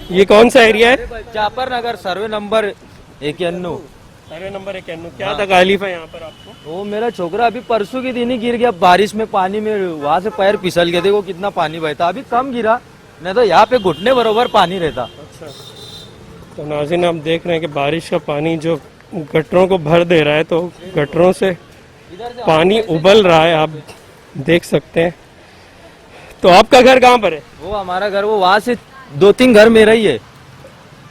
ये कौन सा एरिया है? जाफर नगर सर्वे नंबर 91। Survey number 91। क्या तकलीफ है यहाँ पर आपको? वो मेरा छोकरा अभी परसों के दिन ही गिर गया बारिश में, पानी में, वहाँ से पैर फिसल गया। देखो कितना पानी बहता, अभी कम गिरा, नहीं तो यहाँ पे घुटने बरोबर पानी रहता। अच्छा, तो नाज़रीन आप देख रहे हैं कि बारिश का पानी जो गटरों को भर दे रहा है, तो गटरों से पानी उबल रहा है, आप देख सकते हैं। तो आपका घर कहाँ पर है? वो हमारा घर, वो वहाँ से 2-3 घर मेरा ही है।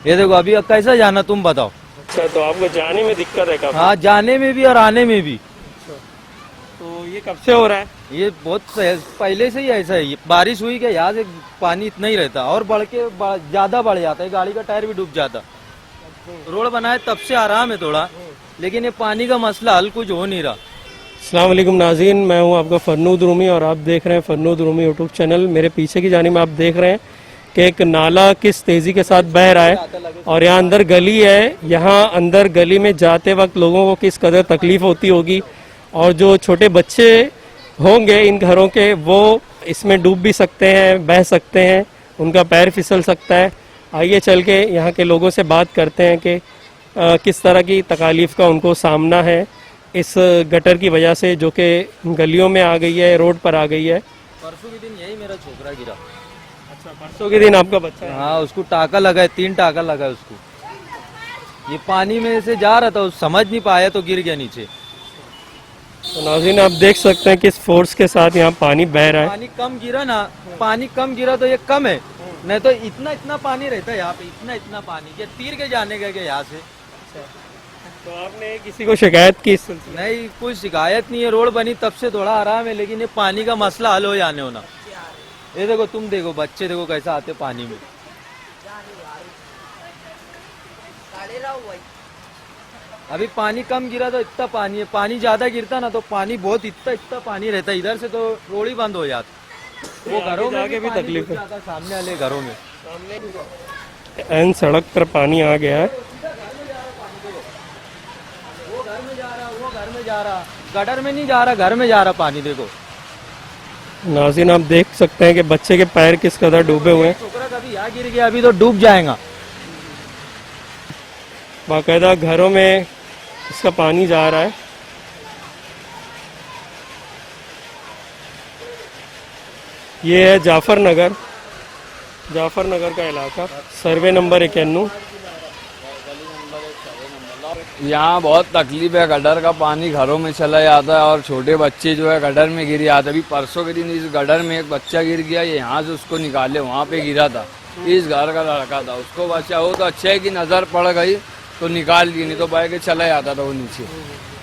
ये देखो अभी कैसा जाना तुम बताओ। अच्छा, तो आपको जाने में दिक्कत है काफी? हाँ, जाने में भी और आने में भी। तो ये कब से हो रहा है? ये बहुत पहले से ही ऐसा है। ये बारिश हुई कि यहाँ से पानी इतना ही रहता और बढ़ के ज्यादा बढ़ जाता है, गाड़ी का टायर भी डूब जाता। रोड बनाए तब से आराम है थोड़ा, लेकिन ये पानी का मसला हल कुछ हो नहीं रहा। अस्सलाम वालेकुम नाज़रीन, मैं हूं आपका फरनूद रूमी और आप देख रहे हैं फरनूद रूमी यूट्यूब चैनल। मेरे पीछे की जानिब आप देख रहे हैं कि एक नाला किस तेज़ी के साथ बह रहा है और यहाँ अंदर गली है। यहाँ अंदर गली में जाते वक्त लोगों को किस कदर तकलीफ होती होगी, और जो छोटे बच्चे होंगे इन घरों के, वो इसमें डूब भी सकते हैं, बह सकते हैं, उनका पैर फिसल सकता है। आइए चल के यहाँ के लोगों से बात करते हैं कि किस तरह की तकालीफ का उनको सामना है इस गटर की वजह से, जो कि गलियों में आ गई है, रोड पर आ गई है। परसों के दिन यही मेरा छोकरा गिरा। अच्छा, परसों के दिन आपका बच्चा है? हाँ, उसको टाका लगा है, 3 टाका लगा है उसको। ये पानी में से जा रहा था, समझ नहीं पाया तो गिर गया नीचे। तो नाज़रीन आप देख सकते हैं किस फोर्स के साथ यहाँ पानी बह रहा है। पानी कम गिरा ना, पानी कम गिरा तो ये कम है, नहीं तो इतना इतना पानी रहता है यहाँ पे, इतना इतना पानी कि तीर के जाने का यहाँ से। तो आपने किसी को शिकायत की इस सिलसिले में? नहीं, कोई शिकायत नहीं है। रोड बनी तब से थोड़ा आराम है, लेकिन ये पानी का मसला हल हो जाने होना। ये देखो, तुम देखो बच्चे देखो कैसा आते पानी में। अभी पानी कम गिरा तो इतना पानी है, पानी ज्यादा गिरता ना तो पानी बहुत इतना इतना पानी रहता है, इधर से तो रोड ही बंद हो जाता। वो घरों में भी तकलीफ है, सामने वाले घरों में। एन सड़क पर पानी आ गया है। वो घर में जा रहा, वो घर में जा रहा, गटर में नहीं जा रहा, घर में जा रहा पानी। देखो नाज़रीन आप देख सकते हैं कि बच्चे के पैर किस कदर डूबे हुए हैं। छोकरा कभी यहाँ गिर गया, अभी तो डूब जाएगा। बाकायदा घरों में इसका पानी जा रहा है। ये है जाफर नगर का इलाका, सर्वे नंबर 91। यहाँ बहुत तकलीफ है, गटर का पानी घरों में चला जाता है और छोटे बच्चे जो है गटर में गिर जाते। अभी परसों के दिन इस गटर में एक बच्चा गिर गया, ये यहाँ से उसको निकाले, वहाँ पे गिरा था, इस घर का लड़का था, उसको बचा। वो तो अच्छा है कि नज़र पड़ गई तो निकाल ली, नहीं तो बह के चला जाता था वो नीचे।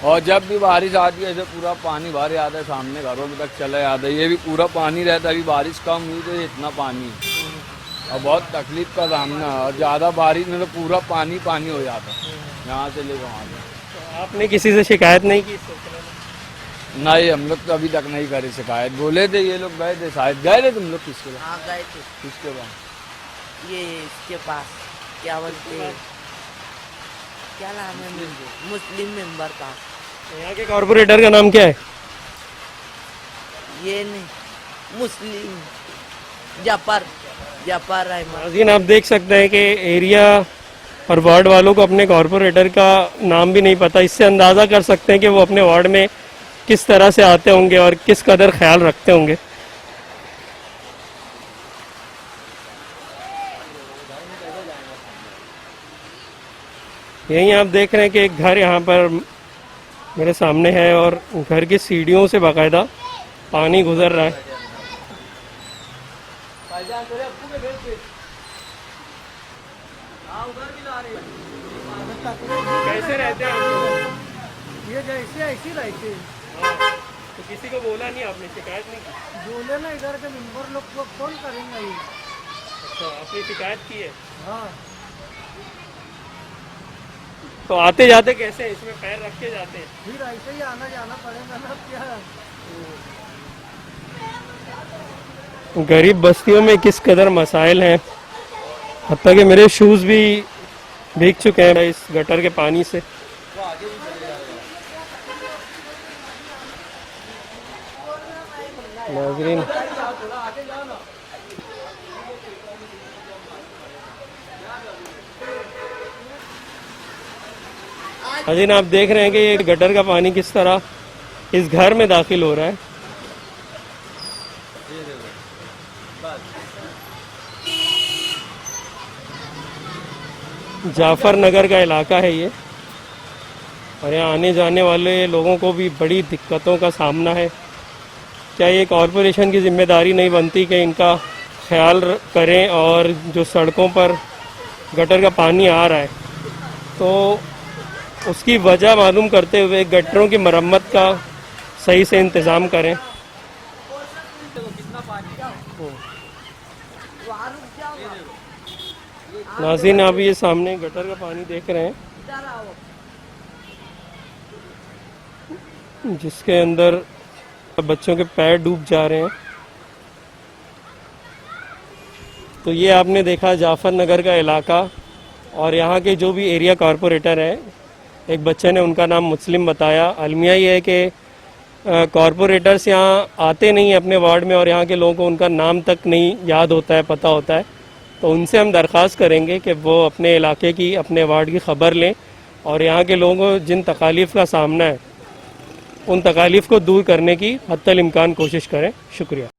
और जब भी बारिश आती है ऐसे पूरा पानी भर आता है, सामने घरों में तक चला जाता है। ये भी पूरा पानी रहता है, अभी बारिश कम हुई तो ये इतना पानी और बहुत तकलीफ का सामना है। और ज़्यादा बारिश में तो पूरा पानी पानी हो जाता है यहाँ से लेकर वहाँ तक। तो आपने किसी से शिकायत नहीं की? नहीं, हम लोग तो अभी तक नहीं करे शिकायत। बोले थे ये लोग, गए थे शायद। गए थे तुम लोग? किसके पास? हाँ गए थे, किसके पास? ये इसके पास, क्या बोलते हैं, क्या नाम है, मुस्लिम मेंबर का। तो यहाँ के कॉर्पोरेटर का नाम क्या है? ये नहीं, मुस्लिम जफर रहमान। नाज़रीन आप देख सकते हैं कि एरिया और वार्ड वालों को अपने कॉर्पोरेटर का नाम भी नहीं पता। इससे अंदाज़ा कर सकते हैं कि वो अपने वार्ड में किस तरह से आते होंगे और किस कदर ख्याल रखते होंगे। यहीं आप देख रहे हैं कि एक घर यहाँ पर मेरे सामने है और घर की सीढ़ियों से बाकायदा पानी गुजर रहा है। कैसे रहते हैं आप? ये जैसे ऐसी रहते हैं। तो किसी को बोला नहीं आपने, शिकायत नहीं की? बोले ना, इधर के मेंबर लोग को कौन करेंगे ये। अच्छा, आपने शिकायत की है? हाँ, तो आते जाते कैसे, इसमें पैर रख के जाते हैं? फिर ऐसे ही आना जाना पड़ेगा ना, क्या। गरीब बस्तियों में किस कदर मसाइल हैं, हत्ता कि मेरे शूज़ भी भीग चुके हैं इस गटर के पानी से। नाज़रीन नाज़रीन आप देख रहे हैं कि ये गटर का पानी किस तरह इस घर में दाखिल हो रहा है। जाफर नगर का इलाका है ये, और यहाँ आने जाने वाले लोगों को भी बड़ी दिक्कतों का सामना है। क्या ये कॉरपोरेशन की जिम्मेदारी नहीं बनती कि इनका ख्याल करें, और जो सड़कों पर गटर का पानी आ रहा है तो उसकी वजह मालूम करते हुए गटरों की मरम्मत का सही से इंतज़ाम करें। नाज़रीन आप ये सामने गटर का पानी देख रहे हैं जिसके अंदर बच्चों के पैर डूब जा रहे हैं। तो ये आपने देखा जाफर नगर का इलाका, और यहाँ के जो भी एरिया कॉरपोरेटर है, एक बच्चे ने उनका नाम मुस्लिम बताया। अलमिया ये है कि कॉरपोरेटर्स यहाँ आते नहीं हैं अपने वार्ड में, और यहाँ के लोगों को उनका नाम तक नहीं याद होता है, पता होता है। तो उनसे हम दरख्वास्त करेंगे कि वो अपने इलाके की, अपने वार्ड की खबर लें, और यहाँ के लोगों को जिन तकालीफ का सामना है उन तकालीफ को दूर करने की हत्तल इम्कान कोशिश करें। शुक्रिया।